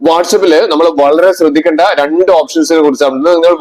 വാട്സപ്പിൽ നമ്മൾ വളരെ ശ്രദ്ധിക്കേണ്ട രണ്ട് ഓപ്ഷൻസിനെ കുറിച്ചാണ് നിങ്ങൾ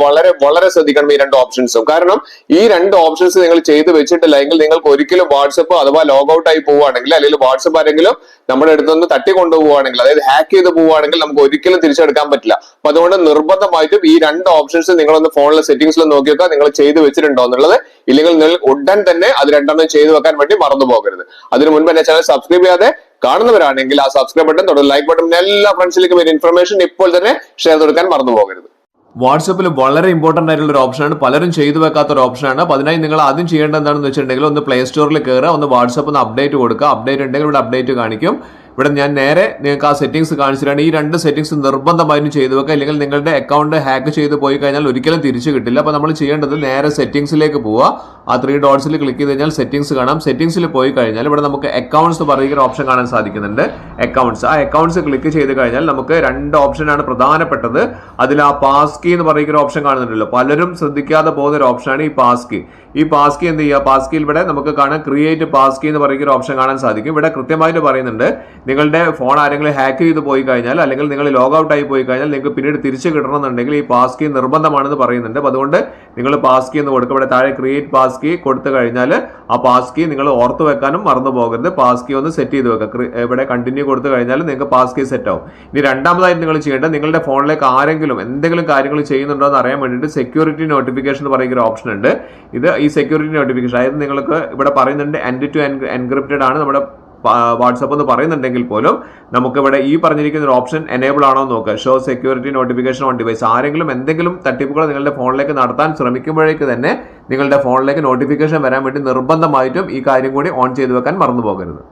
വളരെ ശ്രദ്ധിക്കണം ഈ രണ്ട് ഓപ്ഷൻസും. കാരണം ഈ രണ്ട് ഓപ്ഷൻസ് നിങ്ങൾ ചെയ്ത് വെച്ചിട്ടില്ലെങ്കിൽ നിങ്ങൾക്ക് ഒരിക്കലും വാട്സപ്പ് അഥവാ ലോഗ് ഔട്ട് ആയി പോവുകയാണെങ്കിൽ, അല്ലെങ്കിൽ വാട്സപ്പ് ആരെങ്കിലും നമ്മുടെ അടുത്ത് നിന്ന് തട്ടിക്കൊണ്ടുപോവുകയാണെങ്കിൽ, അതായത് ഹാക്ക് ചെയ്ത് പോവുകയാണെങ്കിൽ നമുക്ക് ഒരിക്കലും തിരിച്ചെടുക്കാൻ പറ്റില്ല. അപ്പൊ അതുകൊണ്ട് നിർബന്ധമായിട്ടും ഈ രണ്ട് ഓപ്ഷൻസ് നിങ്ങളൊന്ന് ഫോണിലെ സെറ്റിംഗ്സിൽ നോക്കി വെക്കുക, നിങ്ങൾ ചെയ്ത് വെച്ചിട്ടുണ്ടോ എന്നുള്ളത്. ഇല്ലെങ്കിൽ നിങ്ങൾ ഉടൻ തന്നെ അത് രണ്ടെണ്ണം ചെയ്തു വെക്കാൻ വേണ്ടി മറന്നു പോകരുത്. അതിനു മുൻപ് എന്റെ ചാനൽ സബ്സ്ക്രൈബ് ചെയ്യാതെ കാണുന്നവരാണെങ്കിൽ ആ സബ്സ്ക്രൈബ് ബട്ടൺ തുടർന്ന് ലൈക്ക് ബട്ടൺ എല്ലാ ഫ്രണ്ട്സിലേക്കും ഒരു ഇൻഫർമേഷൻ ഇപ്പോൾ തന്നെ ഷെയർ കൊടുക്കാൻ മറന്നു പോകരുത്. വാട്സപ്പിൽ വളരെ ഇമ്പോർട്ടന്റ് ആയിട്ടുള്ള ഒരു ഓപ്ഷനാണ്, പലരും ചെയ്തു വെക്കാത്ത ഒരു ഓപ്ഷനാണ്. അപ്പോൾ അതിനായി നിങ്ങൾ ആദ്യം ചെയ്യേണ്ടത് എന്താണെന്ന് വെച്ചിട്ടുണ്ടെങ്കിൽ ഒന്ന് പ്ലേ സ്റ്റോറിൽ കയറുക, ഒന്ന് വാട്സപ്പ് ഒന്ന് അപ്ഡേറ്റ് കൊടുക്കുക. അപ്ഡേറ്റ് ഉണ്ടെങ്കിൽ ഇവിടെ അപ്ഡേറ്റ് കാണിക്കും. ഇവിടെ ഞാൻ നേരെ നിങ്ങൾക്ക് ആ സെറ്റിംഗ്സ് കാണിച്ചിട്ടാണ്. ഈ രണ്ട് സെറ്റിംഗ്സ് നിർബന്ധമായും ചെയ്തു വെക്കുക, ഇല്ലെങ്കിൽ നിങ്ങളുടെ അക്കൗണ്ട് ഹാക്ക് ചെയ്ത് പോയി കഴിഞ്ഞാൽ ഒരിക്കലും തിരിച്ചു കിട്ടില്ല. അപ്പോൾ നമ്മൾ ചെയ്യേണ്ടത് നേരെ സെറ്റിംഗ്സിലേക്ക് പോവുക. ആ 3 ഡോട്ട്സിൽ ക്ലിക്ക് ചെയ്ത് കഴിഞ്ഞാൽ സെറ്റിംഗ്സ് കാണാം. സെറ്റിംഗ്സിൽ പോയി കഴിഞ്ഞാൽ ഇവിടെ നമുക്ക് അക്കൗണ്ട്സ് പറയുന്ന ഓപ്ഷൻ കാണാൻ സാധിക്കുന്നുണ്ട്. അക്കൗണ്ട്സ്, ആ അക്കൗണ്ട്സ് ക്ലിക്ക് ചെയ്ത് കഴിഞ്ഞാൽ നമുക്ക് രണ്ട് ഓപ്ഷനാണ് പ്രധാനപ്പെട്ടത്. അതിൽ ആ പാസ് കീ എന്ന് പറയുന്ന ഓപ്ഷൻ കാണുന്നുണ്ടല്ലോ, പലരും ശ്രദ്ധിക്കാതെ പോകുന്ന ഒരു ഓപ്ഷനാണ് ഈ പാസ് കീ. ഈ പാസ് കീ എന്ത് ചെയ്യുക, പാസ് കീയിൽ ഇവിടെ നമുക്ക് കാണാം ക്രിയേറ്റ് പാസ് കീ എന്ന് പറയുന്ന ഓപ്ഷൻ കാണാൻ സാധിക്കും. ഇവിടെ കൃത്യമായിട്ട് പറയുന്നുണ്ട്, നിങ്ങളുടെ ഫോൺ ആരെങ്കിലും ഹാക്ക് ചെയ്ത് പോയി കഴിഞ്ഞാൽ, അല്ലെങ്കിൽ നിങ്ങൾ ലോഗ് ഔട്ട് ആയി പോയി കഴിഞ്ഞാൽ നിങ്ങൾക്ക് പിന്നീട് തിരിച്ചു കിട്ടണമെന്നുണ്ടെങ്കിൽ ഈ പാസ് കീ നിർബന്ധമാണെന്ന് പറയുന്നുണ്ട്. അപ്പോൾ അതുകൊണ്ട് നിങ്ങൾ പാസ് കീ എന്ന് കൊടുക്കുക. ഇവിടെ താഴെ ക്രിയേറ്റ് പാസ് കീ കൊടുത്തു കഴിഞ്ഞാൽ ആ പാസ് കീ നിങ്ങൾ ഓർത്ത് വെക്കാനും മറന്നു പോകരുത്. പാസ് കീ ഒന്ന് സെറ്റ് ചെയ്ത് വെക്കുക. ഇവിടെ കണ്ടിന്യൂ കൊടുത്തു കഴിഞ്ഞാൽ നിങ്ങൾക്ക് പാസ് കീ സെറ്റ് ആവും. ഇനി രണ്ടാമതായിട്ട് നിങ്ങൾ ചെയ്യേണ്ടത്, നിങ്ങളുടെ ഫോണിലേക്ക് ആരെങ്കിലും എന്തെങ്കിലും കാര്യങ്ങൾ ചെയ്യുന്നുണ്ടോ എന്ന് അറിയാൻ വേണ്ടിയിട്ട് സെക്യൂരിറ്റി നോട്ടിഫിക്കേഷൻ എന്ന് പറയുന്ന ഒരു ഓപ്ഷൻ ഉണ്ട്. ഇത് ഈ സെക്യൂരിറ്റി നോട്ടിഫിക്കേഷൻ, അതായത് നിങ്ങൾക്ക് ഇവിടെ പറയുന്നുണ്ട് എൻഡ് ടു എൻക്രിപ്റ്റഡ് ആണ് നമ്മുടെ വാട്സപ്പ് എന്ന് പറയുന്നുണ്ടെങ്കിൽ പോലും നമുക്ക് ഇവിടെ ഈ പറഞ്ഞിരിക്കുന്ന ഒരു ഓപ്ഷൻ എനേബിൾ ആണോ എന്ന് നോക്കുക. Show security notification on device. ആരെങ്കിലും എന്തെങ്കിലും തട്ടിപ്പുകൾ നിങ്ങളുടെ ഫോണിലേക്ക് നടത്താൻ ശ്രമിക്കുമ്പോഴേക്ക് തന്നെ നിങ്ങളുടെ ഫോണിലേക്ക് നോട്ടിഫിക്കേഷൻ വരാൻ വേണ്ടി നിർബന്ധമായിട്ടും ഈ കാര്യം കൂടി ഓൺ ചെയ്ത് വെക്കാൻ മറന്നു പോകരുത്.